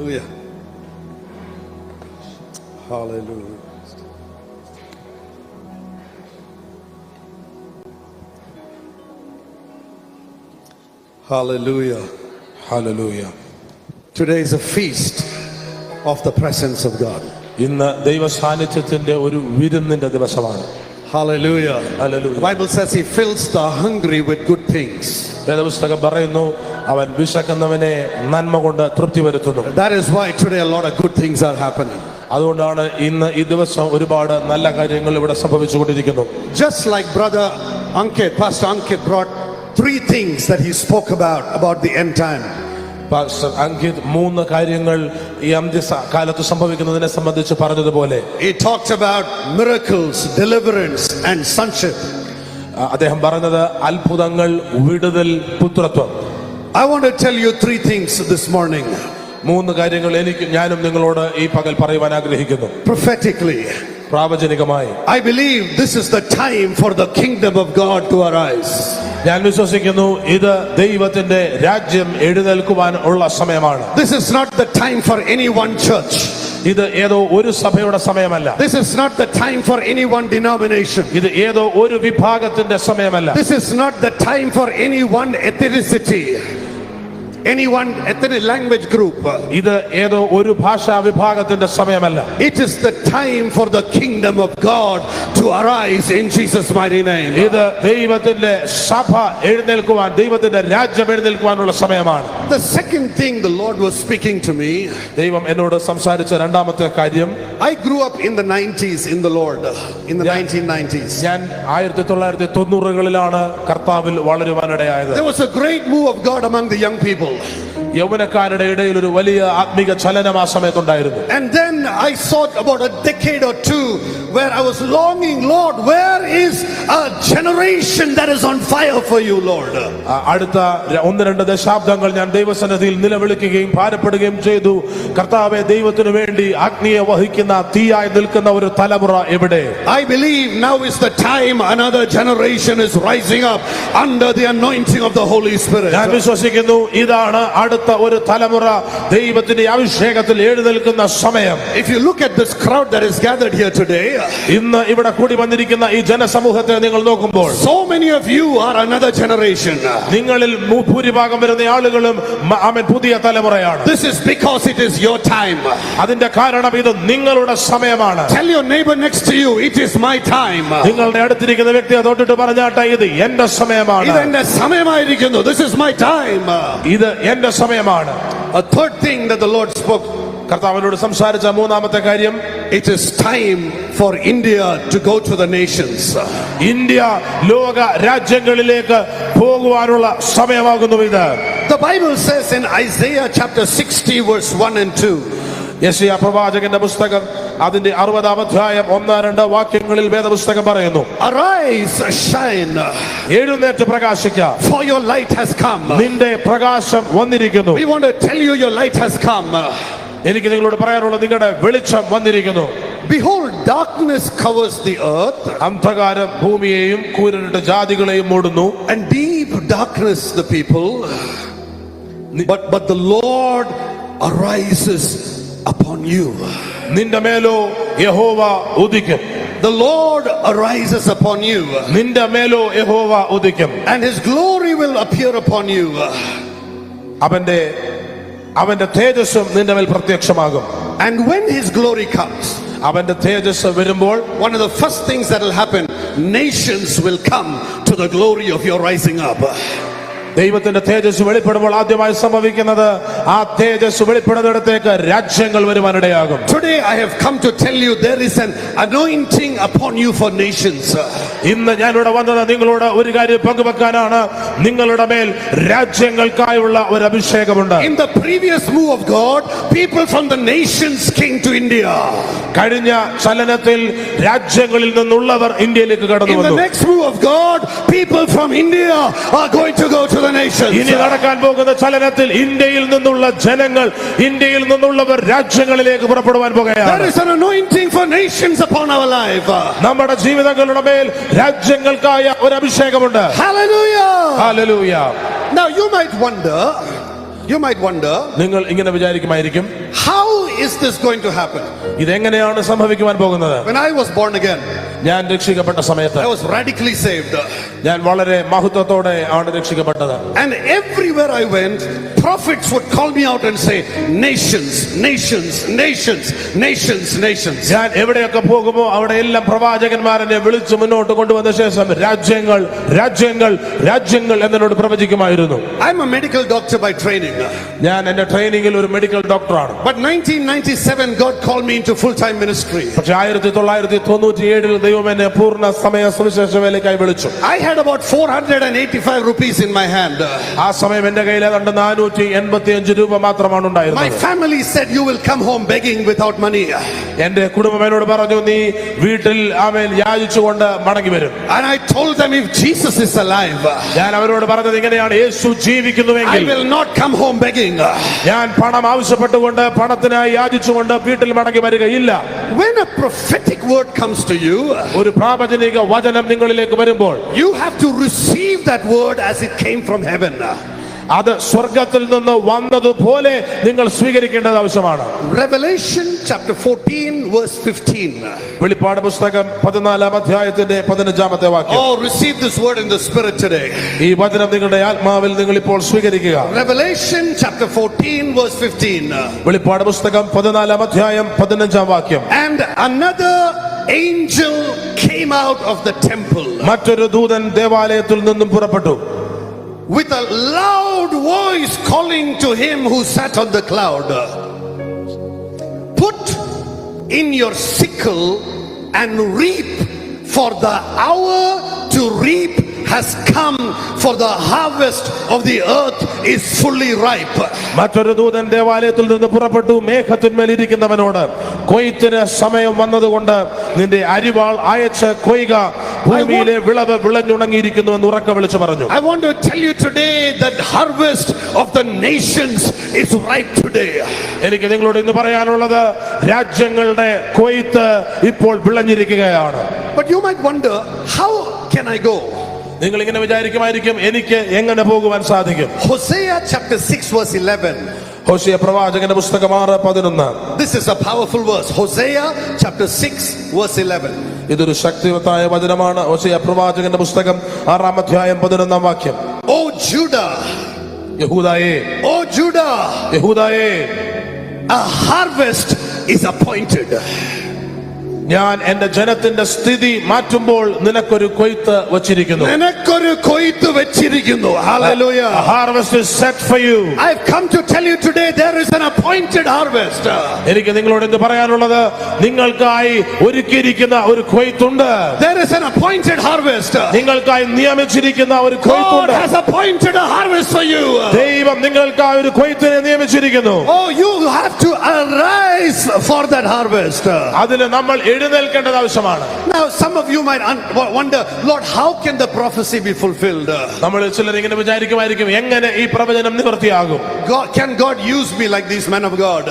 Hallelujah. Hallelujah. Hallelujah. Hallelujah. Today is a feast of the presence of God. ഇന്ന് ദൈവ സാന്നിധ്യത്തിന്റെ ഒരു വിരുന്നിന്റെ ദിവസമാണ്. Hallelujah. Hallelujah. The Bible says he fills the hungry with good things. വേദപുസ്തകം പറയുന്നു അവൻ വിശക്കുന്നവനെ നന്മ കൊണ്ട് തൃപ്തി വരുത്തുന്നു. That is why today a lot of good things are happening. അതുകൊണ്ടാണ് ഇന്ന് ഈ ദിവസം ഒരുപാട് നല്ല കാര്യങ്ങൾ ഇവിടെ സംഭവിച്ചുകൊണ്ടിരിക്കുന്നു. Just like brother Ankit, Pastor Ankit brought 3 things that he spoke about the end time. Pastor Ankit 3 കാര്യങ്ങൾ ഈ അന്ത്യകാലത്ത് സംഭവിക്കുന്നതിനെ സംബന്ധിച്ച് പറഞ്ഞതുപോലെ he talked about miracles, deliverance and sonship. അദ്ദേഹം പറഞ്ഞത് അത്ഭുതങ്ങൾ, വിടുതൽ, പുത്രത്വം. I want to tell you 3 things this morning. 3 കാര്യങ്ങൾ ഞാനും നിങ്ങളോട് ഈ പകൽ പറയുവാൻ ആഗ്രഹിക്കുന്നു. Prophetically, പ്രാവചനികമായി I believe this is the time for the kingdom of God to arise. ഞാൻ വിശ്വസിക്കുന്നു ഇത് ദൈവത്തിന്റെ രാജ്യം എഴുന്നേൽക്കുവാൻ ഉള്ള സമയമാണ്. This is not the time for any one church. ഇത് ഏതോ ഒരു സഭയുടെ സമയമല്ല. This is not the time for any one denomination. ഇത് ഏതോ ഒരു വിഭാഗത്തിന്റെ സമയമല്ല. This is not the time for any one ethnicity, any one ethnic language group. ഇത് ഏതോ ഒരു ഭാഷാ വിഭാഗത്തിന്റെ സമയമല്ല. It is the time for the kingdom of God to arise in Jesus' mighty name. ഇത് ദൈവത്തിന്റെ സഭ എഴുന്നേൽക്കുവാൻ, ദൈവത്തിന്റെ രാജ്യം എഴുന്നേൽക്കുവാനുള്ള സമയമാണ്. The second thing the Lord was speaking to me, ദൈവം എന്നോട് സംസാരിച്ച രണ്ടാമത്തെ കാര്യം, I grew up in the 90s in the Lord, in the 1990s. ഞാൻ 1990കളിലാണ് കർത്താവിൽ വളരുവാനിടയായത്. There was a great move of God among the young people. യൗവനക്കാരുടെ ഇടയിൽ ഒരു വലിയ ആത്മീക ചലനം ആ സമയത്തുണ്ടായിരുന്നു. And then I thought about a decade or 2 where I was longing, Lord, where is a generation that is on fire for you, Lord? അടുത്ത 1-2 ദശാബ്ദങ്ങൾ ഞാൻ ദൈവസന്നിധിയിൽ നിലവിളിക്കുകയും ഭാരപ്പെടുകയും ചെയ്തു. കർത്താവേ, ദൈവത്തിനു വേണ്ടി അഗ്നിയെ വഹിക്കുന്ന തീയായി നിൽക്കുന്ന ഒരു തലമുറ എവിടെ? I believe now is the time another generation is rising up under the anointing of the Holy Spirit. ഞാൻ വിശ്വസിക്കുന്നു ഇതാണ് അടുത്ത ഒരു തലമുറ ദൈവത്തിന്റെ അഭിഷേകത്തിൽ എഴുന്നേൽക്കുന്ന സമയം. If you look at this crowd that is gathered here today, ഇന്ന് ഇവിടെ കൂടി വന്നിരിക്കുന്ന ഈ ജനസമൂഹത്തെ നിങ്ങൾ നോക്കുമ്പോൾ, so many of you are another generation. നിങ്ങളിൽ ഭൂരിഭാഗം വരുന്ന ആളുകളും പുതിയ തലമുറയാണ്. This is because it is your time. അതിന്റെ കാരണം ഇത് നിങ്ങളുടെ സമയമാണ്. Tell your neighbor next to you, it is my time. നിങ്ങളുടെ അടുത്തിരിക്കുന്ന വ്യക്തിയെ തൊട്ടിട്ട് പറഞ്ഞാട്ടെ, ഇത് എന്റെ സമയമാണ്. ഇത് എന്റെ സമയമായിരിക്കുന്നു. This is my time. ഇത് എന്റെ സമയമാണ്. A third thing that the Lord spoke, കർത്താവിനോട് സംസാരിച്ച മൂന്നാമത്തെ കാര്യം, it is time for India to go to the nations. India ലോക രാജ്യങ്ങളിലേക്ക് പോകുവാനുള്ള സമയമാകുന്നു ഇത്. The Bible says in Isaiah chapter 60 verse 1 and 2, യെശയ്യാ പ്രവാചകന്റെ പുസ്തകം അതിന്റെ 60-ാം അധ്യായം 1-2 വാക്യങ്ങളിൽ വേദപുസ്തകം പറയുന്നു, arise, shine, എഴുന്നേറ്റ് പ്രകാശിക്ക, for your light has come. നിന്റെ പ്രകാശം വന്നിരിക്കുന്നു. We want to tell you your light has come. എനിക്ക് നിങ്ങളോട് പറയാനുള്ളത്, നിങ്ങളുടെ വെളിച്ചം വന്നിരിക്കുന്നു. Behold, darkness covers the earth, അന്ധകാരം ഭൂമിയെയും കൂരിരുട്ട് ജാതികളെയും മൂടുന്നു. and deep darkness the people, but the Lord arises upon you. നിന്റെ മേലോ യഹോവ ഉദിക്കും. The Lord arises upon you, നിന്റെ മേലോ യഹോവ ഉദിക്കും. and his glory will appear upon you. അവന്റെ തേജസ്സും നിന്റെ മേൽ പ്രത്യക്ഷമാകും. And when his glory comes, അവന്റെ തേജസ് വരുമ്പോൾ, one of the first things that will happen, nations will come to the glory of your rising up. ദൈവത്തിന്റെ തേജസ് വെളിപ്പെടുമ്പോൾ ആദ്യമായി സംഭവിക്കുന്നത്, ആ തേജസ് വെളിപ്പെടുന്നിടത്തേക്ക് രാജ്യങ്ങൾ വരുവാനിടയാകും. Today I have come to tell you there is an anointing upon you for nations. ഇന്ന് ഞാൻ ഇവിടെ വന്നത് നിങ്ങളോട് ഒരു കാര്യം പങ്കുവെക്കാനാണ്. നിങ്ങളുടെ മേൽ രാജ്യങ്ങൾക്കായുള്ള ഒരു അഭിഷേകമുണ്ട്. In the previous move of God, people from the nations came to India. കഴിഞ്ഞ ചലനത്തിൽ രാജ്യങ്ങളിൽ നിന്നുള്ളവർ ഇന്ത്യയിലേക്ക് കടന്നു In the വന്നു. next move of God, people from India are going to go to the nations. ഇനി നടക്കാൻ പോകുന്ന ചലനത്തിൽ ഇന്ത്യയിൽ നിന്നുള്ള ജനങ്ങൾ, ഇന്ത്യയിൽ നിന്നുള്ളവർ രാജ്യങ്ങളിലേക്ക് പുറപ്പെടുവാൻ പോകുകയാണ്. There is an anointing for nations upon our life. നമ്മുടെ ജീവിതങ്ങളുടെ മേൽ രാജ്യങ്ങൾക്കായ ഒരു അഭിഷേകമുണ്ട്. Hallelujah. Hallelujah. Now you might wonder, You might wonder, നിങ്ങൾ ഇങ്ങനെ വിചാരിക്കുമായിരിക്കും, how is this going to happen? ഇതെങ്ങനെയാണ് സംഭവിക്കുവാൻ പോകുന്നത്? When I was born again, ഞാൻ രക്ഷിക്കപ്പെട്ട സമയത്ത് I was radically saved. ഞാൻ വളരെ മഹത്വത്തോടെ ആണ് രക്ഷിക്കപ്പെട്ടത്. And everywhere I went, prophets would call me out and say, nations, nations, nations, nations, nations. ഞാൻ എവിടെയൊക്കെ പോകുമോ അവിടെ എല്ലാം പ്രവാചകന്മാരെ വിളിച്ച് മുന്നോട്ട് കൊണ്ടുവന്ന ശേഷം രാജ്യങ്ങൾ രാജ്യങ്ങൾ രാജ്യങ്ങൾ എന്നോട് പ്രവചിക്കുമായിരുന്നു. I'm a medical doctor by training. ഞാൻ എന്റെ ട്രെയിനിങ്ങിൽ ഒരു മെഡിക്കൽ ഡോക്ടറാണ്. But 1997 God called me into full-time ministry. പക്ഷേ 1997 ദൈവം എന്നെ പൂർണ്ണ സമയ സുവിശേഷ വേലയ്ക്കായി വിളിച്ചു. I had about 485 rupees in my hand. ആ സമയം എന്റെ കയ്യിൽ ഏതാണ്ട് 485 രൂപ മാത്രമാണ് My ഉണ്ടായിരുന്നത്. family said, you will come home begging without money. എന്റെ കുടുംബം എന്നോട് പറഞ്ഞു, നീ വീട്ടിൽ അവൻ യാചിച്ചുകൊണ്ട് മടങ്ങി വരും. And I told them, if Jesus is alive, ഞാൻ അവരോട് പറഞ്ഞത് ഇങ്ങനെയാണ്, യേശു I ജീവിക്കുന്നുവെങ്കിൽ will not come home begging. ഞാൻ പണം ആവശ്യപ്പെട്ടുകൊണ്ട് പണത്തിനായി യാചിച്ചുകൊണ്ട് വീട്ടിൽ മടങ്ങി വരികയില്ല. When a prophetic word comes to you, ഒരു പ്രാവചനിക വചനം നിങ്ങളിലേക്ക് വരുമ്പോൾ you have to receive that word as it came from heaven. അത് സ്വർഗത്തിൽ നിന്ന് വന്നതുപോലെ നിങ്ങൾ സ്വീകരിക്കേണ്ടത് ആവശ്യമാണ്. Revelation chapter 14 verse 15. വെളിപ്പാട് പുസ്തകം 14-ാം അധ്യായത്തിന്റെ 15-ാമത്തെ വാക്യം. Oh, receive this word in the spirit today. ഈ വചനം നിങ്ങളുടെ ആത്മാവിൽ നിങ്ങൾ ഇപ്പോൾ സ്വീകരിക്കുക. Revelation chapter 14 verse 15. വെളിപ്പാട് പുസ്തകം 14-ാം അധ്യായം 15-ാം വാക്യം. And another angel came out of the temple മറ്റൊരു ദൂതൻ ദേവാലയത്തിൽ നിന്നും പുറപ്പെട്ടു, with a loud voice calling to him who sat on the cloud, put in your sickle and reap, for the hour to reap has come, for the harvest of the earth is fully ripe. മറ്റൊരു ദൂതൻ ദേവാലയത്തിൽ നിന്ന് പുറപ്പെട്ടു മേഘത്തിന്മേൽ ഇരിക്കുന്നവനോട്, കൊയ്ത്തിന് സമയം വന്നതുകൊണ്ട് നിന്റെ അരിവാൾ അയച്ച് കൊയ്യുക, ഭൂമിയിലെ വിളവ് വിളഞ്ഞുണങ്ങിയിരിക്കുന്നു എന്ന് ഉറക്കെ വിളിച്ചു പറഞ്ഞു. I want to tell you today that harvest of the nations is ripe today. എനിക്ക് നിങ്ങളോട് ഇന്ന് പറയാനുള്ളത്, രാജ്യങ്ങളുടെ കൊയ്ത്ത് ഇപ്പോൾ വിളഞ്ഞിരിക്കുകയാണ്. But you might wonder, how can I go? നിങ്ങൾ ഇങ്ങനെ വിചാരിക്കുമായിരിക്കും, എനിക്ക് എങ്ങനെ പോകുവാൻ സാധിക്കും? Hosea chapter 6 verse 11. ഹോശേയ പ്രവാചകന്റെ പുസ്തകം 6:11. This is a powerful verse. Hosea chapter 6 verse 11. ഇതൊരു ശക്തിവത്തായ വചനമാണ്. ഹോശേയ പ്രവാചകന്റെ പുസ്തകം 6-ാം അധ്യായം 11-ാം വാക്യം. O Judah, യഹൂദായേ, O Judah, യഹൂദായേ, a harvest is appointed. ഞാൻ എന്റെ ജനത്തിന്റെ സ്ഥിതി മാറ്റുമ്പോൾ നിനക്കൊരു കൊയ്ത്ത് വച്ചിരിക്കുന്നു. നിനക്കൊരു കൊയ്ത്ത് വെച്ചിരിക്കുന്നു. Hallelujah. A harvest is set for you. I've come to tell you today, there is an appointed harvest. എനിക്ക് നിങ്ങളോട് എന്ത് പറയാനുള്ളത്, നിങ്ങൾക്കായി ഒരുക്കിയിരിക്കുന്ന ഒരു കൊയ്ത്തുണ്ട്. There is an appointed harvest. നിങ്ങൾക്കായി നിയമിച്ചിരിക്കുന്ന ഒരു God കൊയ്ത്തുണ്ട്. has appointed a harvest for you. ദൈവം നിങ്ങൾക്കായി ഒരു കൊയ്ത്തിനെ നിയമിച്ചിരിക്കുന്നു. Oh, you have to arise for that harvest. അതിന് നമ്മൾ എഴുന്നേൽക്കേണ്ടത് ആവശ്യമാണ്. Now some of you might wonder, Lord, how can the prophecy be fulfilled? നമ്മൾ ചിലർ ഇങ്ങനെ വിചാരിക്കുമായിരിക്കും, എങ്ങനെ ഈ പ്രവചനം നിവൃത്തിയാകും? Can God use me like these men of God?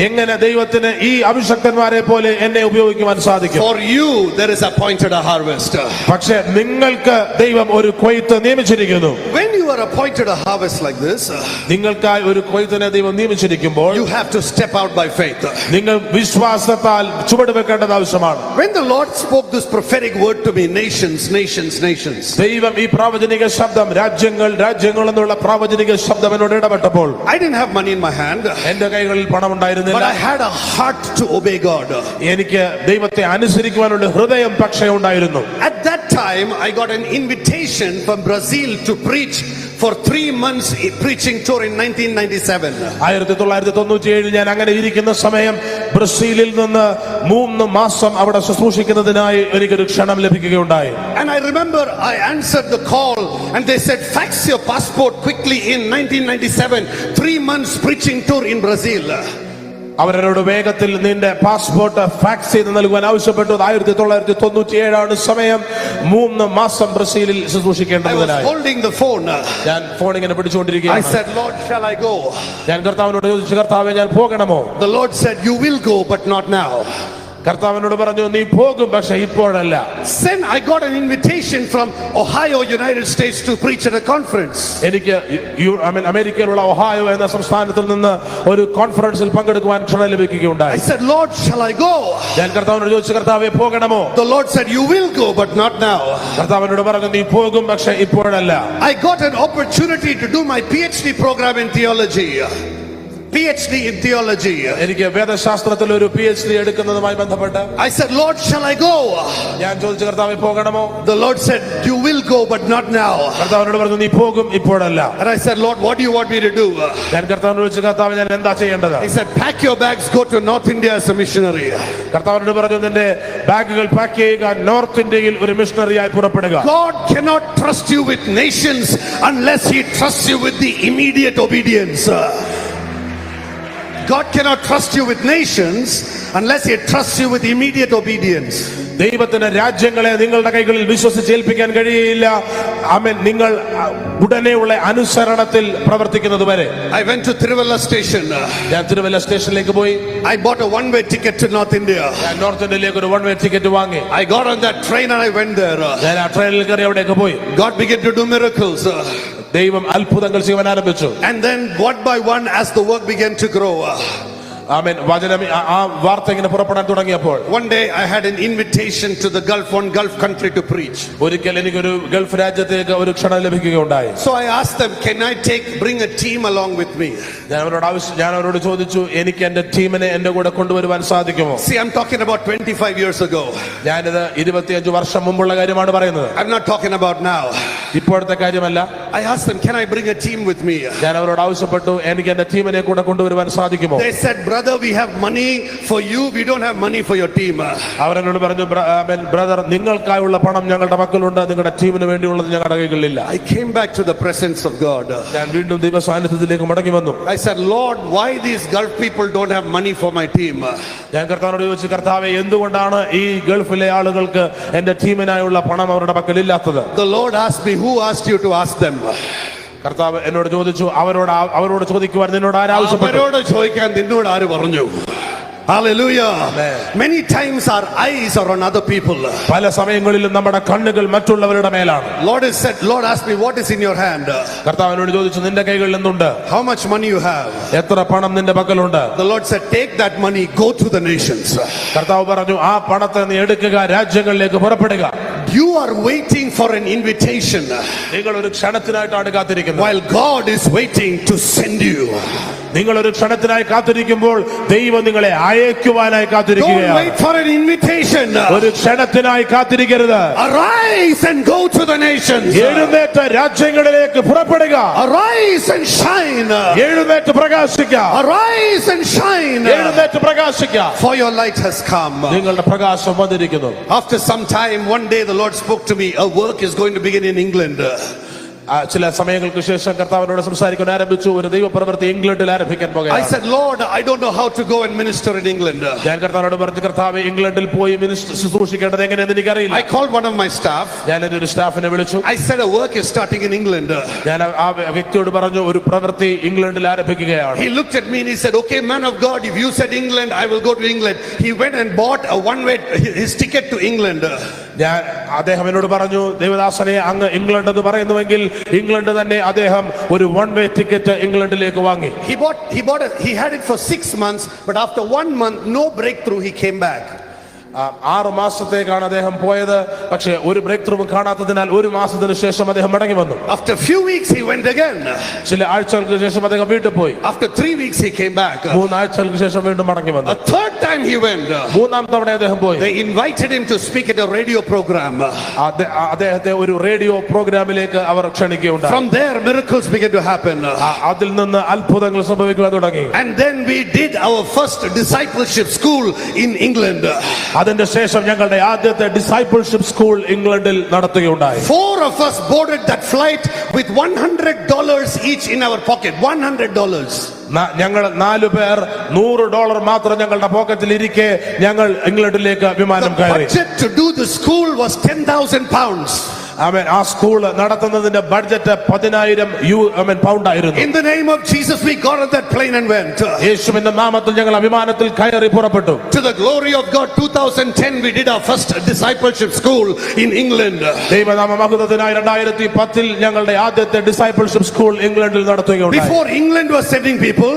എങ്ങനെ ദൈവത്തിന് ഈ അഭിഷക്തന്മാരെ പോലെ എന്നെ ഉപയോഗിക്കുവാൻ സാധിക്കും? For you there is appointed a harvest. പക്ഷേ നിങ്ങൾക്ക് ദൈവം ഒരു കൊയ്ത്ത് നിയമിച്ചിരിക്കുന്നു. When you are appointed a harvest like this, നിങ്ങൾക്കായി ഒരു കൊയ്ത്തിനെ ദൈവം നിയമിച്ചിരിക്കുമ്പോൾ you have to step out by faith. നിങ്ങൾ വിശ്വാസത്താൽ ചുവടുവെക്കേണ്ടത് ആവശ്യമാണ്. When the Lord spoke this prophetic word to me, nations, nations, nations, ദൈവം ഈ പ്രാവചനിക ശബ്ദം, രാജ്യങ്ങൾ രാജ്യങ്ങൾ എന്നുള്ള പ്രാവചനിക ശബ്ദം എന്നോട് ഇടപെട്ടപ്പോൾ, I didn't have money in my hand, എന്റെ കൈകളിൽ പണം but ഉണ്ടായിരുന്നില്ല. I had a heart to obey God. എനിക്ക് ദൈവത്തെ അനുസരിക്കുവാനുള്ള ഹൃദയം പക്ഷേ ഉണ്ടായിരുന്നു. At that time I got an invitation from Brazil to preach for 3 months preaching tour in 1997. 1997 ഞാൻ അങ്ങനെ ഇരിക്കുന്ന സമയം ബ്രസീലിൽ നിന്ന് 3 മാസം അവിടെ ശുശ്രൂഷിക്കുന്നതിനായി എനിക്കൊരു ക്ഷണം ലഭിക്കുകയുണ്ടായി. And I remember I answered the call and they said, fax your passport quickly in 1997, 3 months preaching tour in Brazil. അവരോട് വേഗത്തിൽ നിന്റെ പാസ്പോർട്ട് ഫാക്സ് ചെയ്ത് നൽകുവാൻ ആവശ്യപ്പെട്ടു. 1997 ആണ് സമയം. 3 മാസം ബ്രസീലിൽ I was ശുശ്രൂഷിക്കേണ്ടതിനായി holding the phone. ഞാൻ ഫോൺ ഇങ്ങനെ I പിടിച്ചുകൊണ്ടിരിക്കുകയാണ്. said, Lord, shall I go? ഞാൻ കർത്താവിനോട് ചോദിച്ചു, കർത്താവേ ഞാൻ പോകണമോ? The Lord said, you will go, but not now. കർത്താവിനോട് പറഞ്ഞു നീ പോകും പക്ഷെ ഇപ്പോഴല്ല. Then I got an invitation from Ohio, United States to preach at a conference. എനിക്ക് അമേരിക്കയിലുള്ള ഒഹായോ എന്ന സംസ്ഥാനത്തിൽ നിന്ന് ഒരു കോൺഫറൻസിൽ പങ്കെടുക്കുവാൻ ക്ഷണം ലഭിക്കുകയുണ്ടായി. I said, Lord, shall I go? ഞാൻ കർത്താവിനോട് ചോദിച്ചു, കർത്താവേ പോകണമോ? The Lord said, you will go, but not now. കർത്താവിനോട് പറഞ്ഞു നീ പോകും പക്ഷെ ഇപ്പോഴല്ല. I got an opportunity to do my PhD program in theology. PhD in theology. എനിക്ക് വേദശാസ്ത്രത്തിൽ ഒരു PhD എടുക്കുന്നതുമായി ബന്ധപ്പെട്ട് I said, Lord, shall I go? ഞാൻ ചോദിച്ചു, കർത്താവേ പോകണമോ? The Lord said, you will go, but not now. കർത്താവിനോട് പറഞ്ഞു നീ പോകും ഇപ്പോഴല്ല. And I said, Lord, what do you want me to do? ഞാൻ കർത്താവിനോട് ചോദിച്ചു, കർത്താവേ ഞാൻ എന്താ ചെയ്യേണ്ടത്? He said, pack your bags, go to North India as a missionary. കർത്താവിനോട് പറഞ്ഞു നിന്റെ ബാഗുകൾ പാക്ക് ചെയ്യുക, നോർത്ത് ഇന്ത്യയിൽ ഒരു മിഷണറിയായി പുറപ്പെടുക. God cannot trust you with nations unless he trusts you with the immediate obedience. God cannot trust you with nations unless he trusts you with immediate obedience. ദൈവത്തിന് രാജ്യങ്ങളെ നിങ്ങളുടെ കൈകളിൽ വിശ്വസിച്ചേൽപ്പിക്കാൻ കഴിയില്ല. ആമേൻ. നിങ്ങൾ ഉടനെയുള്ള അനുസരണത്തിൽ പ്രവർത്തിക്കുന്നത് വരെ. I went to Tiruvalla station. ഞാൻ തിരുവല്ല സ്റ്റേഷനിലേക്ക് പോയി. I bought a one-way ticket to North India. ഞാൻ നോർത്ത് ഇന്ത്യയിലേക്ക് ഒരു വൺ വേ ടിക്കറ്റ് വാങ്ങി. I got on that train and I went there. ഞാൻ ആ ട്രെയിനിൽ കയറി അവിടേക്ക് പോയി. God began to do miracles. ദൈവം അത്ഭുതങ്ങൾ ചെയ്യാൻ ആരംഭിച്ചു. And then one by one as the work began to grow. ആമേൻ. വചനം ആ വാർത്ത ഇങ്ങനെ പുറപ്പെടാൻ തുടങ്ങിയപ്പോൾ One day I had an invitation to the one Gulf country to preach. ഒരിക്കൽ എനിക്കൊരു ഗൾഫ് രാജ്യത്തേക്ക് ഒരു ക്ഷണം ലഭിക്കുകയുണ്ടായി. So I asked them, can I bring a team along with me? ഞാൻ അവരോട് ചോദിച്ചു, എനിക്ക് എന്റെ ടീമിനെ എന്റെ കൂടെ കൊണ്ടുവരുവാൻ സാധിക്കുമോ? See, I'm talking about 25 years ago. ഞാനിത് 25 വർഷം മുമ്പുള്ള കാര്യമാണ് പറയുന്നത്. I'm not talking about now. ഇപ്പോഴത്തെ കാര്യമല്ല. I asked them, can I bring a team with me? ഞാൻ അവരോട് ആവശ്യപ്പെട്ടു, എനിക്ക് എന്റെ ടീമിനെ കൂടെ കൊണ്ടുവരുവാൻ സാധിക്കുമോ? They said, brother, we have money for you, we don't have money for your team. അവരെന്നോട് പറഞ്ഞു, ബ്രദർ, നിങ്ങൾക്കായുള്ള പണം ഞങ്ങളുടെ പക്കലുണ്ട്, നിങ്ങളുടെ ടീമിന് വേണ്ടിയുള്ളത് ഞങ്ങളുടെ കൈകളിലില്ല. I came back to the presence of God. ഞാൻ വീണ്ടും ദൈവ സാന്നിധ്യത്തിലേക്ക് മടങ്ങി വന്നു. I said, Lord, why these Gulf people don't have money for my team? ഞാൻ കർത്താവിനോട് ചോദിച്ചു, കർത്താവേ, എന്തുകൊണ്ടാണ് ഈ ഗൾഫിലെ ആളുകൾക്ക് എന്റെ ടീമിനായുള്ള പണം അവരുടെ പക്കലില്ലാത്തത്? The Lord asked me, who asked you to ask them? കർത്താവ് എന്നോട് ചോദിച്ചു, അവരോട് ചോദിക്കുവാൻ നിന്നോട് ആരാവശ്യപ്പെട്ടു? അവരോട് ചോദിക്കാൻ നിന്നോട് ആര് പറഞ്ഞു? Hallelujah. Amen. Many times our eyes are on other people. പല സമയങ്ങളിലും നമ്മുടെ കണ്ണുകൾ മറ്റുള്ളവരുടെ മേലാണ്. Lord asked me, what is in your hand? കർത്താവിനോട് ചോദിച്ചു, നിന്റെ കൈകളിൽ എന്തുണ്ട്? How much money you have? എത്ര പണം നിന്റെ പക്കലുണ്ട്? The Lord said, take that money, go to the nations. കർത്താവ് പറഞ്ഞു, ആ പണത്തെ നീ എടുക്കുക, രാജ്യങ്ങളിലേക്ക് പുറപ്പെടുക. You are waiting for an invitation, നിങ്ങൾ ഒരു ക്ഷണത്തിനായിട്ടാണ് കാത്തിരിക്കുന്നത്. while God is waiting to send you. നിങ്ങൾ ഒരു ക്ഷണത്തിനായി കാത്തിരിക്കുമ്പോൾ ദൈവം നിങ്ങളെ അയക്കുവാനായി Don't കാത്തിരിക്കുകയാണ്. wait for an invitation. ഒരു ക്ഷണത്തിനായി കാത്തിരിക്കരുത്. Arise and go to the nations. എഴുന്നേറ്റ് രാജ്യങ്ങളിലേക്ക് പുറപ്പെടുക. Arise and shine. എഴുന്നേറ്റ് പ്രകാശിക്കുക. Arise and shine. എഴുന്നേറ്റ് പ്രകാശിക്കുക. For your light has come. നിങ്ങളുടെ പ്രകാശം വന്നിരിക്കുന്നു. After some time, one day the Lord spoke to me, a work is going to begin in England. ചില സമയങ്ങൾക്ക് ശേഷം കർത്താവിനോട് സംസാരിക്കാൻ ആരംഭിച്ചു. ഒരു ദൈവപ്രവൃത്തി ഇംഗ്ലണ്ടിൽ ആരംഭിക്കാൻ I പോകുകയാണ്. said, Lord, I don't know how to go and minister in England. ഞാൻ കർത്താവിനോട് പറഞ്ഞു, കർത്താവ്, ഇംഗ്ലണ്ടിൽ പോയി ശുശ്രൂഷിക്കേണ്ടത് എങ്ങനെയെന്ന് എനിക്കറിയില്ല. I called one of my staff. ഞാൻ എന്റെ ഒരു സ്റ്റാഫിനെ വിളിച്ചു. I said, a work is starting in England. ഞാൻ ആ വ്യക്തിയോട് പറഞ്ഞു, ഒരു പ്രവൃത്തി ഇംഗ്ലണ്ടിൽ ആരംഭിക്കുകയാണ്. He looked at me and he said, okay, man of God, if you said England, I will go to England. He went and bought a one-way his ticket to England. അദ്ദേഹം എന്നോട് പറഞ്ഞു, ദേവദാസനെ, അങ്ങ് ഇംഗ്ലണ്ട് എന്ന് പറയുന്നുവെങ്കിൽ England തന്നെ അദ്ദേഹം ഒരു one way ticket ഇംഗ്ലണ്ടിലേക്ക് വാങ്ങി. He had it for 6 months, but after 1 month, no breakthrough, he came back. 6 മാസത്തേക്കാണ് അദ്ദേഹം പോയത്. പക്ഷേ ഒരു ബ്രേക്ക് ത്രൂ കാണാത്തതിനാൽ 1 മാസത്തിന് ശേഷം അദ്ദേഹം മടങ്ങി വന്നു. After few weeks he went again. ചില ആഴ്ചകൾക്ക് ശേഷം അദ്ദേഹം വീണ്ടും പോയി. After 3 weeks he came back. 3 ആഴ്ചകൾക്ക് ശേഷം വീണ്ടും മടങ്ങി വന്നു. A third time he went. 3-ാം തവണ അദ്ദേഹം പോയി. They invited him to speak at a radio program. അദ്ദേഹത്തെ ഒരു റേഡിയോ പ്രോഗ്രാമിലേക്ക് അവർ ക്ഷണിക്കുകയുണ്ടായി. From there miracles began to happen. അതിൽ നിന്ന് അത്ഭുതങ്ങൾ സംഭവിക്കാൻ തുടങ്ങി. And then we did our first discipleship school in England. അതിന്റെ ശേഷം ഞങ്ങളുടെ ആദ്യത്തെ ഡിസൈപ്പിൾഷിപ്പ് സ്കൂൾ ഇംഗ്ലണ്ടിൽ നടത്തുകയുണ്ടായി. 4 of us boarded that flight with $100 each in our pocket. $100. ഞങ്ങൾ 4 പേർ $100 മാത്രം ഞങ്ങളുടെ പോക്കറ്റിൽ ഇരിക്കെ ഞങ്ങൾ ഇംഗ്ലണ്ടിലേക്ക് വിമാനം കയറി. The budget to do the school was 10,000 pounds. ആമേൻ ആ സ്കൂൾ നടത്തുന്നതിന്റെ ബഡ്ജറ്റ് 10,000 പൗണ്ട് ആയിരുന്നു. In the name of Jesus, we got on that plane and went. യേശുവിന്റെ നാമത്തിൽ ഞങ്ങൾ വിമാനത്തിൽ കയറി പുറപ്പെട്ടു. To the glory of God, 2010 we did our first discipleship school in England. ദൈവനാമ മഹത്വത്തിനായി 2010 ഞങ്ങളുടെ ആദ്യത്തെ ഡിസൈപ്പിൾഷിപ്പ് സ്കൂൾ ഇംഗ്ലണ്ടിൽ നടത്തുകയുണ്ടായി. Before England was sending people,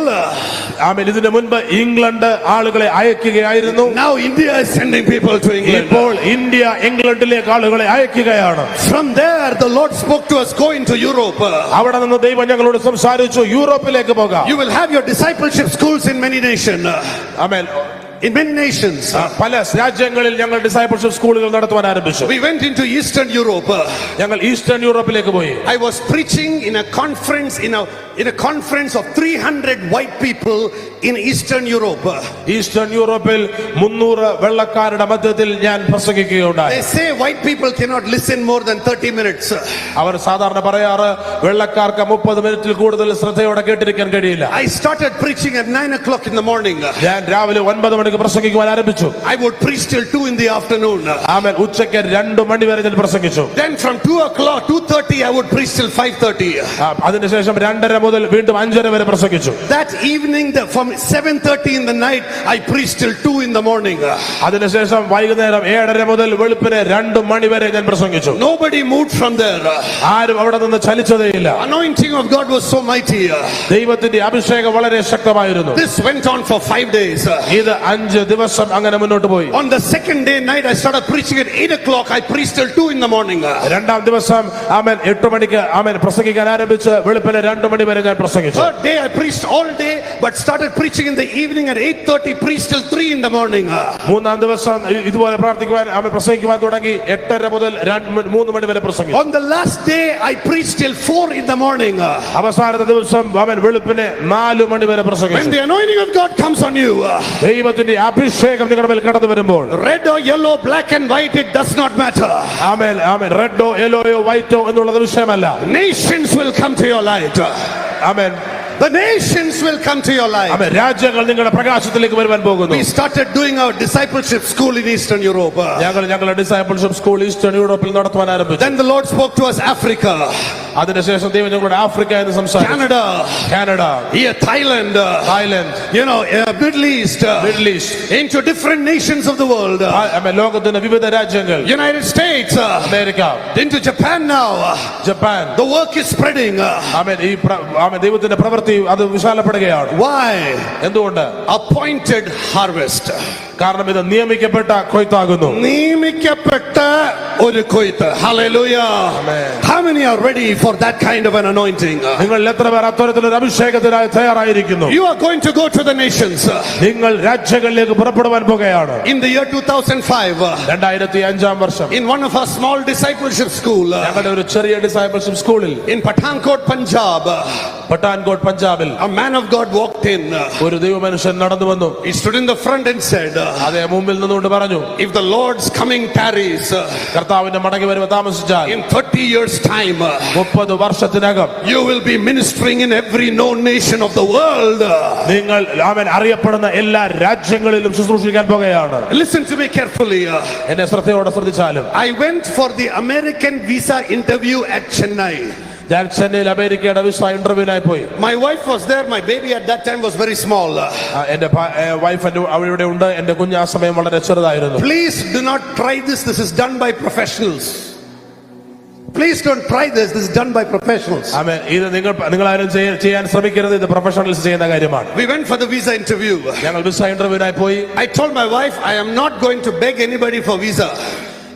ആമേൻ ഇതിനു മുൻപ് ഇംഗ്ലണ്ട് ആളുകളെ അയക്കുകയായിരുന്നു. now India is sending people to England. ഇപ്പോൾ ഇന്ത്യ ഇംഗ്ലണ്ടിലേക്ക് ആളുകളെ അയക്കുകയാണ്. From there the Lord spoke to us, go into Europe. അവിടെ നിന്ന് ദൈവം ഞങ്ങളോട് സംസാരിച്ചു, യൂറോപ്പിലേക്ക് പോകാം. You will have your discipleship schools in many nations. Amen In many nations. പല രാജ്യങ്ങളിൽ ഞങ്ങൾ ഡിസൈപ്പിൾഷിപ്പ് സ്കൂളുകൾ നടത്തുവാൻ ആരംഭിച്ചു. We went into Eastern Europe. ഞങ്ങൾ ഈസ്റ്റേൺ യൂറോപ്പിലേക്ക് പോയി. I was preaching in a conference in a conference of 300 white people in Eastern Europe. Eastern യൂറോപ്പിൽ 300 വെള്ളക്കാരുടെ മധ്യത്തിൽ ഞാൻ പ്രസംഗിക്കുകയുണ്ടായി. They say white people cannot listen more than 30 minutes. അവർ സാധാരണ പറയാറ് വെള്ളക്കാർക്ക് 30 മിനിറ്റിൽ കൂടുതൽ ശ്രദ്ധയോടെ കേട്ടിരിക്കാൻ കഴിയില്ല. I started preaching at 9 o'clock in the morning. ഞാൻ രാവിലെ 9 മണിക്ക് പ്രസംഗിക്കുവാൻ ആരംഭിച്ചു. I would preach till 2 in the afternoon. ആമേൻ ഉച്ചയ്ക്ക് 2 മണി വരെ ഞാൻ പ്രസംഗിച്ചു. Then from 2 o'clock 2:30 I would preach till 5:30. അതിനുശേഷം 2:30 മുതൽ വീണ്ടും 5:30 വരെ പ്രസംഗിച്ചു. That evening from 7:30 in the night I preached till 2 in the morning. അതിനുശേഷം വൈകുന്നേരം 7:30 മുതൽ വെളുപ്പിന് 2 മണി വരെ ഞാൻ പ്രസംഗിച്ചു. Nobody moved from there. ആരും അവിടെ നിന്ന് ചലിച്ചതേയില്ല. Anointing of God was so mighty. ദൈവത്തിന്റെ അഭിഷേകം വളരെ ശക്തമായിരുന്നു. This went on for 5 days. ഇത് 5 ദിവസം അങ്ങനെ മുന്നോട്ട് പോയി. On the second day night I started preaching at 8 o'clock. I preached till 2 in the morning. രണ്ടാം ദിവസം ആമേൻ 8 മണിക്ക് ആമേൻ പ്രസംഗിക്കാൻ ആരംഭിച്ച് വെളുപ്പിന് 2 മണി വരെ ഞാൻ പ്രസംഗിച്ചു. Third day I preached all day but started preaching in the evening at 8:30, preached till 3 in the morning. മൂന്നാം ദിവസം ഇതുപോലെ പ്രാർത്ഥിക്കുവാൻ ആമേൻ പ്രസംഗിക്കുവാൻ തുടങ്ങി 8:30 മുതൽ 3 മണി വരെ പ്രസംഗിച്ചു. On the last day I preached till 4 in the morning. അവസാനത്തെ ദിവസം ആമേൻ വെളുപ്പിന് 4 മണി വരെ When പ്രസംഗിച്ചു. the anointing of God comes on you, ദൈവത്തിന്റെ അഭിഷേകം നിങ്ങളുടെ മേൽ കടന്നു വരുമ്പോൾ red or yellow, black and white, it does not matter. ആമേൻ ആമേൻ റെഡോ യെല്ലോയോ വൈറ്റോ എന്നുള്ളത് വിഷയമല്ല. Nations will come to your light. Amen The nations will come to your light. ആമേൻ രാജ്യങ്ങൾ നിങ്ങളുടെ പ്രകാശത്തിലേക്ക് വരുവാൻ പോകുന്നു. We started doing our discipleship school in Eastern Europe. ഞങ്ങളുടെ discipleship school eastern യൂറോപ്പിൽ നടത്തുവാൻ ആരംഭിച്ചു. Then the Lord spoke to us Africa. അതിനുശേഷം ദൈവം ഞങ്ങളുടെ ആഫ്രിക്ക എന്ന് സംസാരിച്ചു. Canada, here Thailand, Thailand, Middle East, into different nations of the world. ലോകത്തിന്റെ വിവിധ രാജ്യങ്ങൾ, United States, America, into Japan now. Japan. The work is spreading. ആമേൻ ദൈവത്തിന്റെ പ്രവൃത്തി അത് വിശാലപ്പെടുകയാണ്. Why? എന്തുകൊണ്ട്? Appointed harvest. കാരണം ഇത് നിയമിക്കപ്പെട്ട കൊയ്ത്താകുന്നു. നിയമിക്കപ്പെട്ട ഒരു കൊയ്ത്ത്. Hallelujah. How many are ready for that kind of an anointing? നിങ്ങൾ എത്ര പേർ അത്തരത്തിലൊരു അഭിഷേകത്തിനായി തയ്യാറായിരിക്കുന്നു? You are going to go to the nations. നിങ്ങൾ രാജ്യങ്ങളിലേക്ക് പുറപ്പെടുവാൻ പോകുകയാണ്. In the year 2005, 2005 വർഷം in one of our small discipleship school, ഞങ്ങളുടെ ഒരു ചെറിയ ഡിസൈപ്പിൾഷിപ്പ് സ്കൂളിൽ in Pathankot, Punjab, പട്ടാൻകോട്ട് പഞ്ചാബിൽ a man of God walked in. ഒരു ദൈവമനുഷ്യൻ നടന്നു വന്നു. He stood in the front and said, അതേ മുമ്പിൽ നിന്നുകൊണ്ട് പറഞ്ഞു, if the Lord's coming tarries, കർത്താവിന്റെ മടങ്ങി വരവ് താമസിച്ചാൽ in 30 years time, 30 വർഷത്തിനകം you will be ministering in every known nation of the world. നിങ്ങൾ അവൻ അറിയപ്പെടുന്ന എല്ലാ രാജ്യങ്ങളിലും ശുശ്രൂഷിക്കാൻ പോകുകയാണ്. Listen to me carefully. എന്നെ ശ്രദ്ധയോടെ ശ്രദ്ധിച്ചാലും I went for the American visa interview at Chennai. ഞാൻ ചെന്നൈയിൽ അമേരിക്കയുടെ വിസ ഇന്റർവ്യൂവിനായി പോയി. My wife was there. My baby at that time was very small. എന്റെ വൈഫ് അവിടെ ഉണ്ട്. എന്റെ കുഞ്ഞ് ആ സമയം വളരെ ചെറുതായിരുന്നു. Please do not try this. This is done by professionals. Please don't try this. This is done by professionals. ആമേൻ. ഇത് നിങ്ങൾ ആരും ചെയ്യാൻ ശ്രമിക്കരുത്. ഇത് പ്രൊഫഷണൽസ് ചെയ്യുന്ന കാര്യമാണ്. We went for the visa interview. ഞങ്ങൾ വിസ ഇന്റർവ്യൂവിനായി പോയി. I told my wife, I am not going to beg anybody for visa.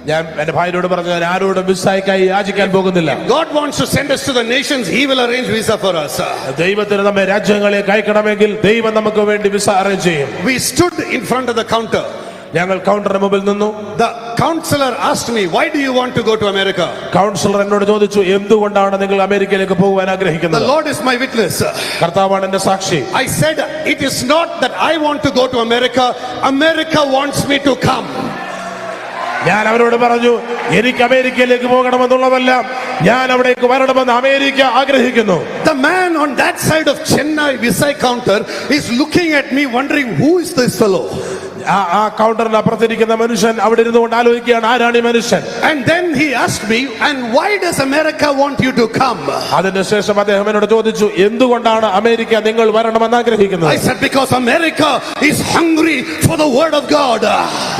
ഞാൻ എന്റെ ഭാര്യയോട് പറഞ്ഞു, ഞാൻ ആരോടും വിസയ്ക്കായി യാചിക്കാൻ പോകുന്നില്ല. God wants to send us to the nations. He will arrange visa for us. ദൈവത്തിന് നമ്മെ രാജ്യങ്ങളിലേക്ക് അയക്കണമെങ്കിൽ ദൈവം നമുക്ക് വേണ്ടി വിസ അറേഞ്ച് ചെയ്യും. We stood in front of the counter. ഞങ്ങൾ കൗണ്ടറിന് മുമ്പിൽ നിന്നു. The counselor asked me, why do you want to go to America? Councillor എന്നോട് ചോദിച്ചു, എന്തുകൊണ്ടാണ് നിങ്ങൾ അമേരിക്കയിലേക്ക് പോകുവാൻ ആഗ്രഹിക്കുന്നത്? The Lord is my witness. കർത്താവാണ് എന്റെ സാക്ഷി. I said, it is not that I want to go to America. America wants me to come. ഞാൻ അവരോട് പറഞ്ഞു, എനിക്ക് അമേരിക്കയിലേക്ക് പോകണമെന്നുള്ളതല്ല, ഞാൻ അവിടേക്ക് വരണമെന്ന് അമേരിക്ക ആഗ്രഹിക്കുന്നു. The man man on that side of Chennai Visai counter is looking at me wondering who is this fellow. ആ കൗണ്ടറിന് അപ്പുറത്തിരിക്കുന്ന മനുഷ്യൻ അവിടെ ഇരുന്നുകൊണ്ട് ആലോചിക്കുകയാണ്, ആരാണ് ഈ മനുഷ്യൻ? And then he asked me, and why does America want you to come? അതിനുശേഷം അദ്ദേഹം എന്നോട് ചോദിച്ചു, എന്തുകൊണ്ടാണ് അമേരിക്ക നിങ്ങൾ വരണമെന്ന് ആഗ്രഹിക്കുന്നത്? I said, because America is hungry for the word of God.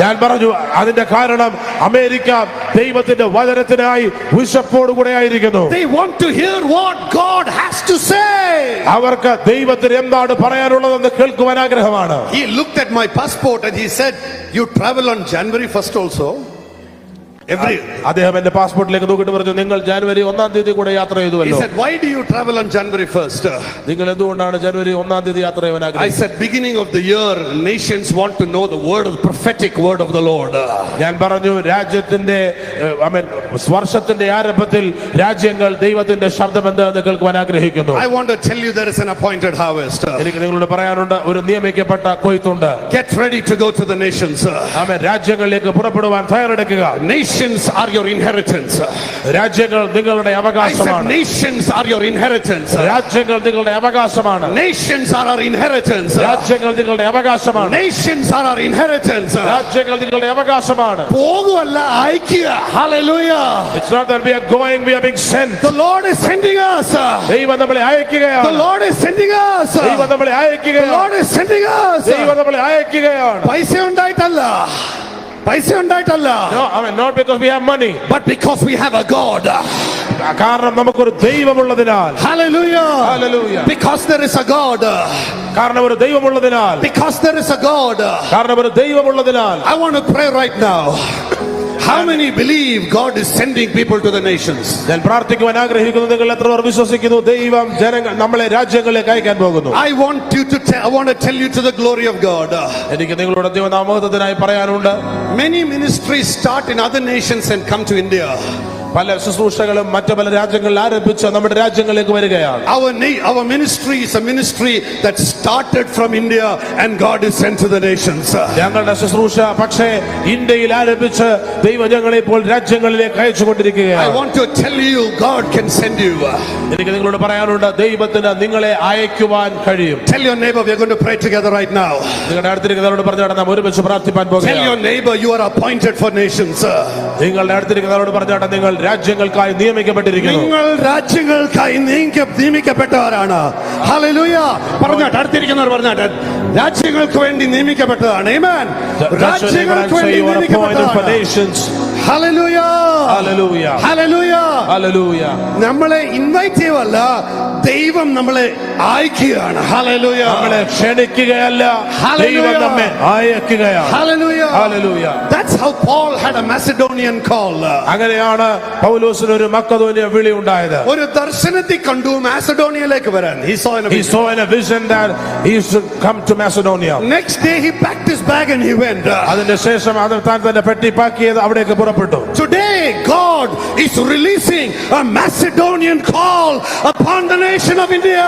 ഞാൻ പറഞ്ഞു, അതിന്റെ കാരണം അമേരിക്ക ദൈവത്തിന്റെ വചനത്തിനായി വിശപ്പോടുകൂടെ ആയിരിക്കുന്നു. They want to hear what God has to say. അവർക്ക് ദൈവത്തിന് എന്താണ് പറയാനുള്ളതെന്ന് കേൾക്കുവാൻ ആഗ്രഹമാണ്. He looked at my passport and he said, you travel on January 1st also? അദ്ദേഹം എന്റെ പാസ്പോർട്ടിലേക്ക് നോക്കിയിട്ട് പറഞ്ഞു, നിങ്ങൾ ജനുവരി 1-ാം തീയതി കൂടെ യാത്ര He ചെയ്തുവല്ലോ. said, why do you travel on January 1st? നിങ്ങൾ എന്തുകൊണ്ടാണ് ജനുവരി 1-ാം തീയതി യാത്ര ചെയ്യാൻ I ആഗ്രഹിക്കുന്നത്? said, beginning of the year, nations want to know the word of the prophetic word of the Lord. ഞാൻ പറഞ്ഞു, രാജ്യത്തിന്റെ വർഷത്തിന്റെ ആരംഭത്തിൽ രാജ്യങ്ങൾ ദൈവത്തിന്റെ ശബ്ദം എന്താണെന്ന് കേൾക്കുവാൻ ആഗ്രഹിക്കുന്നു. I want to tell you there is an appointed harvest. എനിക്ക് നിങ്ങളോട് പറയാനുണ്ട്, ഒരു നിയമിക്കപ്പെട്ട കൊയ്ത്തുണ്ട്. Get ready to go to the nations. ആമേൻ. രാജ്യങ്ങളിലേക്ക് പുറപ്പെടുവാൻ തയ്യാറെടുക്കുക. Nations are your inheritance. രാജ്യങ്ങൾ നിങ്ങളുടെ I said, അവകാശമാണ്. nations are your inheritance. രാജ്യങ്ങൾ നിങ്ങളുടെ അവകാശമാണ്. Nations are our inheritance. രാജ്യങ്ങൾ നിങ്ങളുടെ അവകാശമാണ്. Nations are our inheritance. രാജ്യങ്ങൾ നിങ്ങളുടെ അവകാശമാണ്. പോകുവല്ല, അയക്കുക. Hallelujah. It's not that we are going, we are being sent. The Lord is sending us. ദൈവം നമ്മളെ The അയക്കുകയാണ്. Lord is sending us. ദൈവം നമ്മളെ The അയക്കുകയാണ്. Lord is sending us. ദൈവം നമ്മളെ അയക്കുകയാണ്. പൈസ ഉണ്ടായിട്ടല്ല, പൈസ ഉണ്ടായിട്ടല്ല, No, I mean, not because we have money, but because we have a God. കാരണം നമുക്കൊരു ദൈവമുള്ളതിനാൽ. Hallelujah. Hallelujah. Because there is a God. കാരണം ഒരു ദൈവമുള്ളതിനാൽ. Because there is a God. കാരണം ഒരു ദൈവമുള്ളതിനാൽ. I want to pray right now. How many believe God is sending people to the nations? ഞാൻ പ്രാർത്ഥിക്കുവാൻ ആഗ്രഹിക്കുന്നു, നിങ്ങൾ എത്ര പേർ വിശ്വസിക്കുന്നു ദൈവം ജനങ്ങൾ നമ്മളെ രാജ്യങ്ങളിലേക്ക് അയക്കാൻ പോകുന്നു? I want to tell you to the glory of God. എനിക്ക് നിങ്ങളോട് ദൈവനാമത്തിനായി പറയാനുണ്ട്. Many ministries start in other nations and come to India. പല ശുശ്രൂഷകളും മറ്റു പല രാജ്യങ്ങളിൽ ആരംഭിച്ച് നമ്മുടെ രാജ്യങ്ങളിലേക്ക് വരികയാണ്. Our ministry is a ministry that started from India and God is sent to the nations. ഞങ്ങളുടെ ശുശ്രൂഷ പക്ഷേ ഇന്ത്യയിൽ ആരംഭിച്ച് ദൈവം ഞങ്ങളെ ഇപ്പോൾ രാജ്യങ്ങളിലേക്ക് അയച്ചുകൊണ്ടിരിക്കുകയാണ്. I want to tell you, God can send you. എനിക്ക് നിങ്ങളോട് പറയാനുണ്ട്, ദൈവത്തിന് നിങ്ങളെ അയക്കുവാൻ കഴിയും. Tell your neighbor, we are going to pray together right now. നിങ്ങളുടെ അടുത്തിരിക്കുന്നവരോട് പറഞ്ഞാൽ നാം ഒരുമിച്ച് പ്രാർത്ഥിപ്പാൻ Tell പോകുകയാണ്. your neighbor, you are appointed for nations. നിങ്ങളുടെ അടുത്തിരിക്കുന്നവരോട് പറഞ്ഞാൽ നിങ്ങൾ രാജ്യങ്ങൾക്കായി നിയമിക്കപ്പെട്ടിരിക്കുന്നു. നിങ്ങൾ രാജ്യങ്ങൾക്കായി നിയമിക്കപ്പെട്ടവരാണ്. ഹല്ലേലൂയ. പറഞ്ഞാട്ട് അടുത്തിരിക്കുന്നവർ പറഞ്ഞാട്ട് രാജ്യങ്ങൾക്ക് വേണ്ടി നിയമിക്കപ്പെട്ടതാണ്. ആമേൻ. രാജ്യങ്ങൾക്ക് വേണ്ടി നിയമിക്കപ്പെട്ടവരാണ്. ഹല്ലേലൂയ. ഹല്ലേലൂയ. ഹല്ലേലൂയ. ഹല്ലേലൂയ. നമ്മളെ ഇൻവൈറ്റ് ചെയ്യല്ല, ദൈവം നമ്മളെ അയക്കുകയാണ്. ഹല്ലേലൂയ. നമ്മളെ ക്ഷണിക്കുകയല്ല, ദൈവം നമ്മെ അയക്കുകയാണ്. ഹല്ലേലൂയ. ഹല്ലേലൂയ. That's how Paul had a Macedonian call. അങ്ങനെയാണ് പൗലോസിന് ഒരു മക്കദോനിയ വിളി ഉണ്ടായത്. ഒരു ദർശനത്തിൽ കണ്ടു മാസിഡോണിയയിലേക്ക് വരാൻ. He saw in a vision that he should come to Macedonia. Next day he packed his bag and he went. അതിനുശേഷം താൻ തന്റെ പെട്ടി പാക്ക് ചെയ്ത് അവിടേക്ക് പുറപ്പെട്ടു. Today God is releasing a Macedonian call upon the nation of India.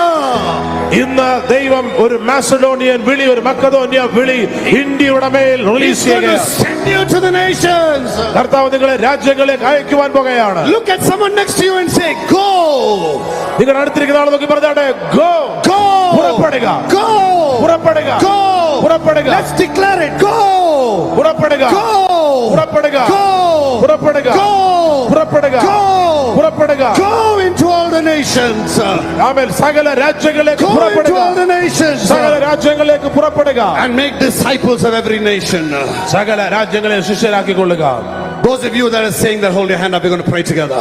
ഇന്ന് ദൈവം ഒരു മാസിഡോണിയൻ വിളി, ഒരു മക്കദോനിയ വിളി ഇന്ത്യയുടെ മേൽ റിലീസ് ചെയ്യുകയാണ്. Send you to the nations. കർത്താവ് നിങ്ങളെ രാജ്യങ്ങളിലേക്ക് അയക്കുവാൻ പോകുകയാണ്. Look at someone next to you and say, go. നിങ്ങൾ അടുത്തിരിക്കുന്ന ആളെ നോക്കി പറഞ്ഞാട്ടെ, go. Go. പുറപ്പെടുക. Go. പുറപ്പെടുക. Go. പുറപ്പെടുക. Let's declare it. Go. പുറപ്പെടുക. Go. പുറപ്പെടുക. Go. പുറപ്പെടുക. Go. പുറപ്പെടുക. Go. പുറപ്പെടുക. Go into all the nations. ആമേൻ. സകല രാജ്യങ്ങളിലേക്ക് Go into പുറപ്പെടുക. all the nations. സകല രാജ്യങ്ങളിലേക്ക് പുറപ്പെടുക. And make disciples of every nation. സകല രാജ്യങ്ങളെ ശിഷ്യരാക്കിക്കൊള്ളുക. Those of you that are saying that, hold your hand up. We're going to pray together.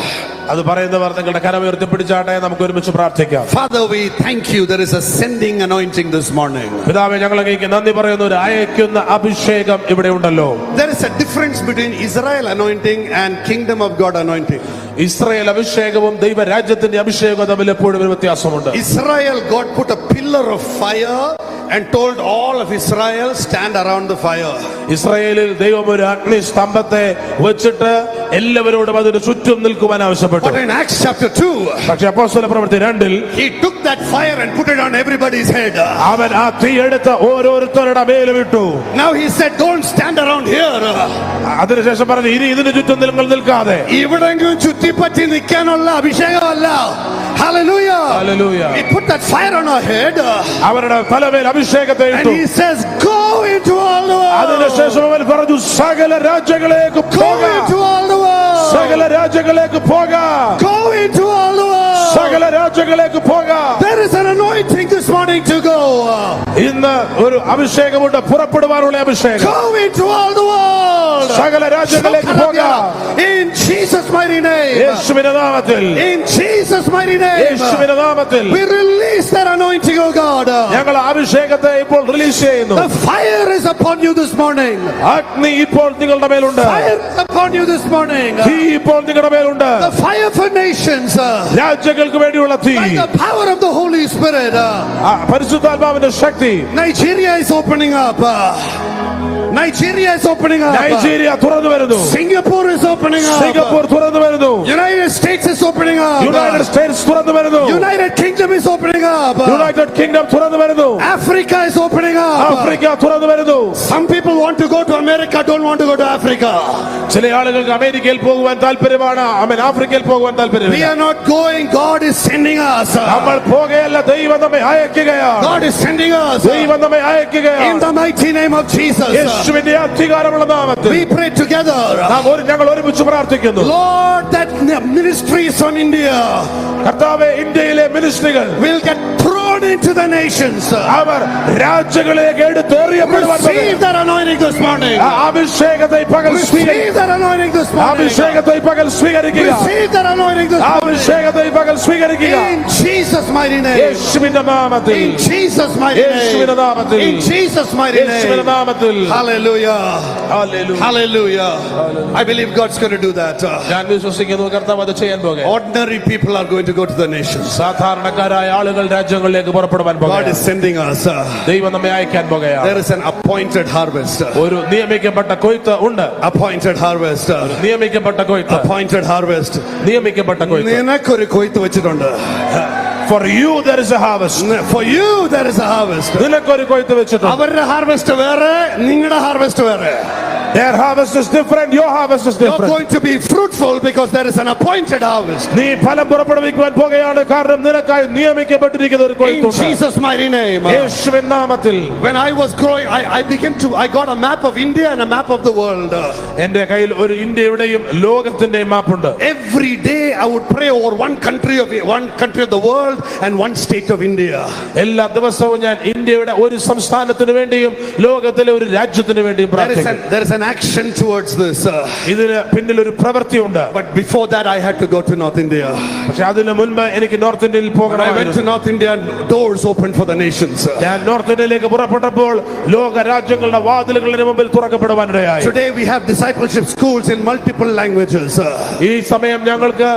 അത് പറയുന്നവർ നിങ്ങളുടെ കരം ഉയർത്തിപ്പിടിച്ചാട്ടെ, നമുക്ക് ഒരുമിച്ച് പ്രാർത്ഥിക്കാം. Father, we thank you. There is a sending anointing this morning. പിതാവേ, ഞങ്ങൾ അങ്ങേക്ക് നന്ദി പറയുന്നു. ഒരു അയക്കുന്ന അഭിഷേകം ഇവിടെ ഉണ്ടല്ലോ. There is a difference between Israel anointing and Kingdom of God anointing. Israel അഭിഷേകവും ദൈവരാജ്യത്തിന്റെ അഭിഷേകവും തമ്മിൽ എപ്പോഴും ഒരു വ്യത്യാസമുണ്ട്. Israel, God put a pillar of fire and told all of Israel, stand around the fire. ഇസ്രായേലിൽ ദൈവം ഒരു അഗ്നി സ്തംഭത്തെ വെച്ചിട്ട് എല്ലാവരോടും അതിന് ചുറ്റും നിൽക്കുവാൻ ആവശ്യപ്പെട്ടു. But in Acts chapter 2, പക്ഷേ അപ്പോസ്തല പ്രവൃത്തി 2-ൽ he took that fire and put it on everybody's head. അവൻ ആ തീ എടുത്ത് ഓരോരുത്തരുടെ മേലും ഇട്ടു. Now he said, don't stand around here. അതിനുശേഷം പറഞ്ഞു, ഇനി ഇതിന് ചുറ്റും നിങ്ങൾ നിൽക്കാതെ ഇവിടെങ്കിലും ചുറ്റിപ്പറ്റി നിൽക്കാനുള്ള അഭിഷേകമല്ല. Hallelujah. Hallelujah. He put that fire on our head. അവരുടെ തലമേൽ അഭിഷേകത്തെ And ഇട്ടു. he says, go into all the world. അതിനുശേഷം അവൻ പറഞ്ഞു സകല രാജ്യങ്ങളിലേക്ക് Go പോകാം. into all the world. സകല രാജ്യങ്ങളിലേക്ക് പോകാം. Go into all the world. സകല രാജ്യങ്ങളിലേക്ക് പോകാം. There is an anointing this morning to go. ഇന്ന് ഒരു അഭിഷേകമുണ്ട്, പുറപ്പെടുവാനുള്ള അഭിഷേകം. Go into all the world. സകല രാജ്യങ്ങളിലേക്ക് പോകാം. In Jesus' mighty name. യേശുവിന്റെ നാമത്തിൽ. In Jesus' mighty name. യേശുവിന്റെ നാമത്തിൽ. We release that anointing, oh God. ഞങ്ങൾ അഭിഷേകത്തെ ഇപ്പോൾ റിലീസ് ചെയ്യുന്നു. The fire is upon you this morning. അഗ്നി ഇപ്പോൾ നിങ്ങളുടെ മേലുണ്ട്. Fire is upon you this morning. തീ ഇപ്പോൾ നിങ്ങളുടെ മേലുണ്ട്. The fire for nations. രാജ്യങ്ങൾക്ക് വേണ്ടിയുള്ള തീ. By the power of the Holy Spirit. പരിശുദ്ധാത്മാവിന്റെ ശക്തി. Nigeria is opening up. Nigeria is opening up. Nigeria തുറന്നു വരുന്നു. Singapore is opening up. Singapore തുറന്നു വരുന്നു. United States is opening up. United States തുറന്നു വരുന്നു. United Kingdom is opening up. United kingdom തുറന്നു വരുന്നു. Africa is opening up. Africa തുറന്നു വരുന്നു. Some people want to go to America, don't want to go to Africa. ചില ആളുകൾക്ക് അമേരിക്കയിൽ പോകുവാൻ താല്പര്യമാണ്, ആഫ്രിക്കയിൽ പോകുവാൻ We താല്പര്യമില്ല. are not going. God is sending us. നമ്മൾ പോകുകയല്ല, ദൈവം നമ്മെ അയക്കുകയാണ്. God is sending us. ദൈവം നമ്മെ In അയക്കുകയാണ്. the mighty name of Jesus. യേശുവിന്റെ അധികാരമുള്ള നാമത്തിൽ We pray together. ഞങ്ങൾ ഒരുമിച്ച് പ്രാർത്ഥിക്കുന്നു. Lord, that ministries from India കർത്താവേ, ഇന്ത്യയിലെ മിനിസ്ട്രികൾ will get thrown into the nations. അവർ രാജ്യങ്ങളിലേക്ക് എടുത്തെറിയപ്പെടുവാൻ Receive that anointing this morning. അഭിഷേകത്തെ പകൽ Receive that anointing this morning. അഭിഷേകത്തെ പകൽ സ്വീകരിക്കുക. Receive that anointing this morning. അഭിഷേകത്തെ പകൽ സ്വീകരിക്കുക. In Jesus' mighty name. യേശുവിന്റെ നാമത്തിൽ. In Jesus' mighty യേശുവിന്റെ name. നാമത്തിൽ. In Jesus' mighty യേശുവിന്റെ name. നാമത്തിൽ. Hallelujah. Hallelujah. Hallelujah. I believe God's going to do that. ഞാൻ വിശ്വസിക്കുന്നു കർത്താവ് അത് ചെയ്യാൻ പോകുന്നു. Ordinary people are going to go to the nations. സാധാരണക്കാരായ ആളുകൾ രാജ്യങ്ങളിലേക്ക് പുറപ്പെടുവാൻ God പോകുന്നു. is sending us. ദൈവം നമ്മെ അയക്കാൻ പോകുകയാണ്. There is an appointed harvest. ഒരു നിയമിക്കപ്പെട്ട കൊയ്ത്ത് ഉണ്ട്. Appointed harvest. നിയമിക്കപ്പെട്ട കൊയ്ത്ത്. Appointed harvest. നിയമിക്കപ്പെട്ട കൊയ്ത്ത്. നിനക്കൊരു കൊയ്ത്ത് വെച്ചിട്ടുണ്ട്. For you there is a harvest. For you there is a harvest. നിനക്കൊരു കൊയ്ത്ത് വെച്ചിട്ടുണ്ട്. അവരുടെ ഹാർവെസ്റ്റ് വേറെ, നിങ്ങളുടെ ഹാർവെസ്റ്റ് വേറെ. Their harvest is different, your harvest is You're different. going to be fruitful because there is an appointed harvest. നീ ഫലം പുറപ്പെടുവിക്കുവാൻ പോകുകയാണ്, കാരണം നിനക്കായി നിയമിക്കപ്പെട്ടിരിക്കുന്ന ഒരു In കൊയ്ത്തുണ്ട്. Jesus' mighty name. യേശുവിൻ നാമത്തിൽ. When I was growing, I got a map of India and a map of the world. എന്റെ കയ്യിൽ ഒരു ഇന്ത്യയുടെയും ലോകത്തിന്റെയും മാപ്പുണ്ട്. Every day I would pray over one country of the world and one state of India. എല്ലാ ദിവസവും ഞാൻ ഇന്ത്യയുടെ ഒരു സംസ്ഥാനത്തിന് വേണ്ടിയും ലോകത്തിലെ ഒരു രാജ്യത്തിന് വേണ്ടിയും പ്രാർത്ഥിക്കും. There is an action towards this. ഇതിന് പിന്നിൽ ഒരു പ്രവൃത്തിയുണ്ട്. But before that I had to go to North India. പക്ഷെ അതിനു മുൻപ് എനിക്ക് നോർത്ത് ഇന്ത്യയിൽ When I went to പോകണമായിരുന്നു. North India, doors opened for the nations. ഞാൻ നോർത്ത് ഇന്ത്യയിലേക്ക് പുറപ്പെട്ടപ്പോൾ ലോക രാജ്യങ്ങളുടെ വാതിലുകളുടെ മുമ്പിൽ തുറക്കപ്പെടുവാനിടയായി. Today we have discipleship schools in multiple languages. ഈ സമയം ഞങ്ങൾക്ക്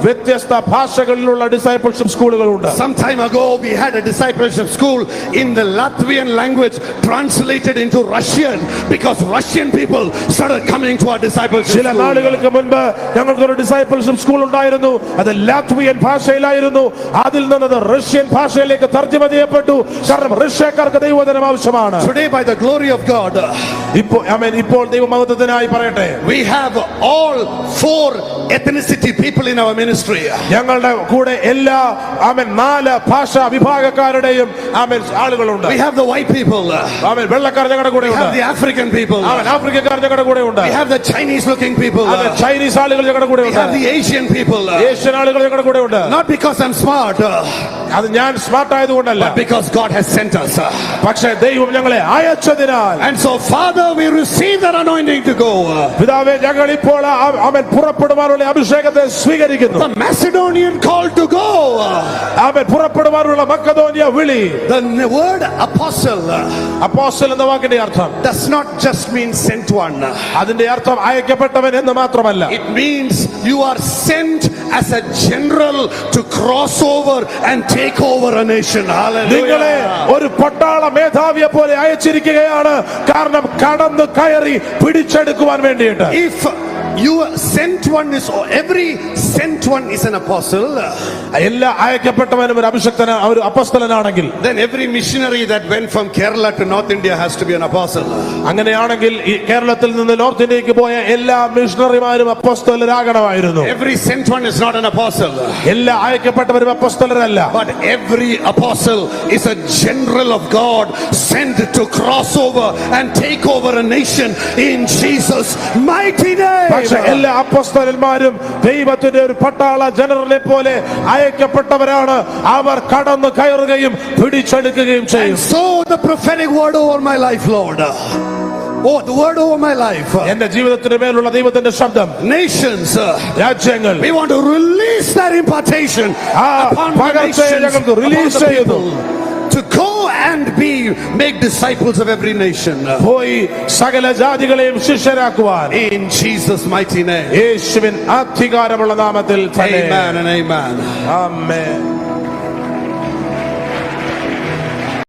വ്യത്യസ്ത ഭാഷകളിലുള്ള discipleship സ്കൂളുകളുണ്ട്. Some time ago we had a discipleship school in the Latvian language translated into Russian because Russian people started coming to our discipleship ചില school. നാളുകൾക്ക് മുൻപ് ഞങ്ങൾക്കൊരു discipleship school ഉണ്ടായിരുന്നു. അത് ലാത്വിയൻ ഭാഷയിലായിരുന്നു. അതിൽ നിന്നത് റഷ്യൻ ഭാഷയിലേക്ക് തർജ്ജമ ചെയ്യപ്പെട്ടു. കാരണം റഷ്യക്കാർക്ക് ദൈവവചനം ആവശ്യമാണ്. Today by the glory of God ഇപ്പോൾ ദൈവമഹത്വത്തിനായി പറയട്ടെ, we have all 4 ethnicity people in our ministry. ഞങ്ങളുടെ കൂടെ എല്ലാ 4 ഭാഷാ വിഭാഗക്കാരുടെയും ആളുകളുണ്ട്. We have the white people. വെള്ളക്കാർ ഞങ്ങളുടെ കൂടെ We have ഉണ്ട്. the African people. ആഫ്രിക്കക്കാർ ഞങ്ങളുടെ കൂടെ ഉണ്ട്. We have the Chinese looking people. Chinese ആളുകൾ ഞങ്ങളുടെ കൂടെ We ഉണ്ട്. have the Asian people. Asian ആളുകൾ ഞങ്ങളുടെ കൂടെ ഉണ്ട്. Not because I'm smart, അത് ഞാൻ smart ആയതുകൊണ്ടല്ല, but because God has sent us. പക്ഷേ ദൈവം ഞങ്ങളെ അയച്ചതിനാൽ. And so Father, we receive that anointing to go. പിതാവേ, ഞങ്ങൾ ഇപ്പോൾ അവൻ പുറപ്പെടുവാനുള്ള അഭിഷേകത്തെ സ്വീകരിക്കുന്നു. The Macedonian call to go. അവൻ പുറപ്പെടുവാനുള്ള മക്കതോനിയ വിളി. The word apostle അപ്പോസ്തലൻ എന്ന വാക്കിന്റെ അർത്ഥം does not just mean sent one. അതിന്റെ അർത്ഥം അയക്കപ്പെട്ടവൻ എന്ന് മാത്രമല്ല. It means you are sent as a general to cross over and take over a nation. നിങ്ങളെ Hallelujah. ഒരു പട്ടാള മേധാവിയെ പോലെ അയച്ചിരിക്കുകയാണ്. കാരണം കടന്നു കയറി പിടിച്ചെടുക്കുവാൻ വേണ്ടിയിട്ട്. If you sent one is, every sent one is an apostle. എല്ലാ അയക്കപ്പെട്ടവനും ഒരു അഭിഷക്തന ഒരു അപ്പോസ്തലനാണെങ്കിൽ, Then every missionary that went from Kerala to North India has to be an apostle. അങ്ങനെയാണെങ്കിൽ ഈ കേരളത്തിൽ നിന്ന് നോർത്ത് ഇന്ത്യക്ക് പോയ എല്ലാ മിഷണറിമാരും അപ്പോസ്തലരാകണമായിരുന്നു. Every sent one is not an apostle. എല്ലാ അയക്കപ്പെട്ടവരും അപ്പോസ്തലരല്ല. But every apostle is a general of God sent to cross over and take over a nation in Jesus' mighty പക്ഷേ name. എല്ലാ അപ്പോസ്തലന്മാരും ദൈവത്തിന്റെ ഒരു പട്ടാള ജനറലെ പോലെ അയക്കപ്പെട്ടവരാണ്. അവർ കടന്നു കയറുകയും പിടിച്ചെടുക്കുകയും And ചെയ്യും. so the prophetic word over my life, Lord. Oh, the word over my life. എന്റെ ജീവിതത്തിന് മേലുള്ള ദൈവത്തിന്റെ ശബ്ദം, Nations, രാജ്യങ്ങൾ, we want to release that impartation ആ upon the പകർച്ചയെ nations, ഞങ്ങൾക്ക് upon റിലീസ് the ചെയ്യുന്നു. people, to go and make disciples of every nation. പോയി സകല ജാതികളെയും ശിഷ്യരാക്കുവാൻ In Jesus' mighty name. യേശുവിൻ അധികാരമുള്ള നാമത്തിൽ തന്നെ. Amen and amen. ആമേൻ.